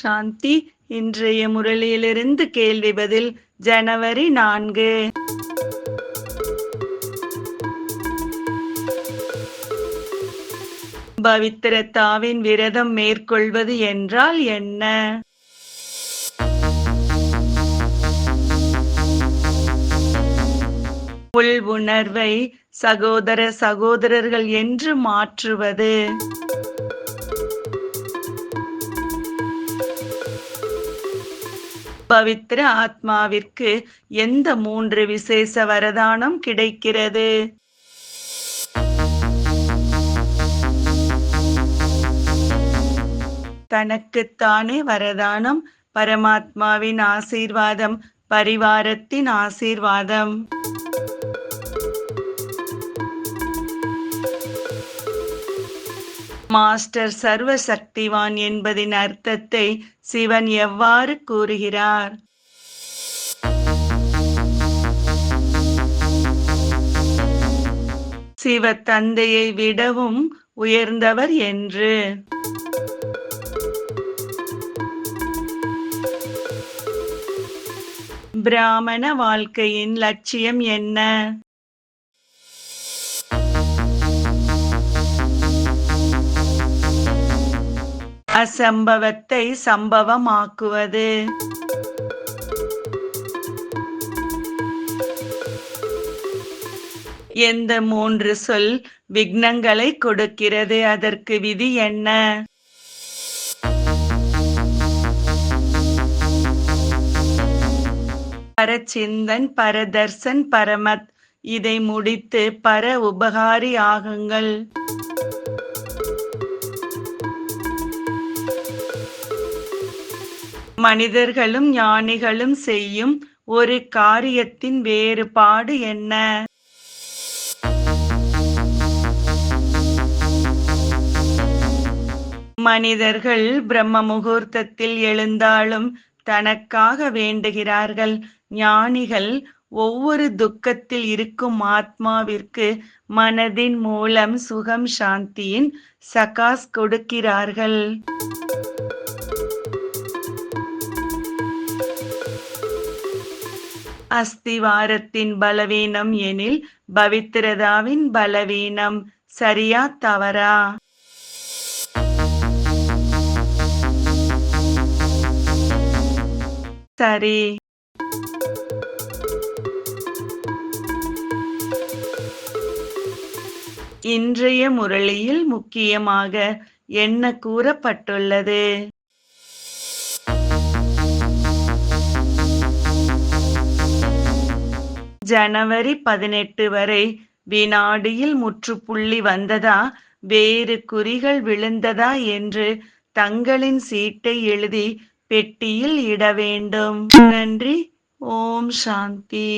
சாந்தி. இன்றைய முரளியிலிருந்து கேள்வி பதில். ஜனவரி 4. பவித்ரதாவின் விரதம் மேற்கொள்வது என்றால் என்ன? உள் உணர்வை சகோதர சகோதரர்கள் என்று மாற்றுவது. பவித்ர ஆத்மாவிற்கு எந்த 3 விசேஷ வரதானம் கிடைக்கிறது? தனக்குத்தானே வரதானம், பரமாத்மாவின் ஆசீர்வாதம், பரிவாரத்தின் ஆசீர்வாதம். மாஸ்டர் சர்வ சக்திவான் என்பதின் அர்த்தத்தை சிவன் எவ்வாறு கூறுகிறார்? சிவ தந்தையை விடவும் உயர்ந்தவர் என்று. பிராமண வாழ்க்கையின் லட்சியம் என்ன? அசம்பவத்தை சம்பவமாக்குவது. எந்த 3 சொல் விக்னங்களை கொடுக்கிறது? அதற்கு விதி என்ன? பரசிந்தன், பரதர்சன், பரமத். இதை முடித்து பர உபகாரி ஆகுங்கள். மனிதர்களும் ஞானிகளும் செய்யும் ஒரு காரியத்தின் வேறுபாடு என்ன? மனிதர்கள் பிரம்ம முகூர்த்தத்தில் எழுந்தாலும் தனக்காக வேண்டுகிறார்கள். ஞானிகள் ஒவ்வொரு துக்கத்தில் இருக்கும் ஆத்மாவிற்கு மனதின் மூலம் சுகம் சாந்தியின் சகாஸ் கொடுக்கிறார்கள். அஸ்திவாரத்தின் பலவீனம் எனில் பவித்ரதாவின் பலவீனம். சரியா தவறா? சரி. இன்றைய முரளியில் முக்கியமாக என்ன கூறப்பட்டுள்ளது? ஜனவரி 18 வரை வினாடியில் முற்றுப்புள்ளி வந்ததா, வேறு குறிகள் விழுந்ததா என்று தங்களின் சீட்டை எழுதி பெட்டியில் இட வேண்டும். நன்றி. ஓம் சாந்தி.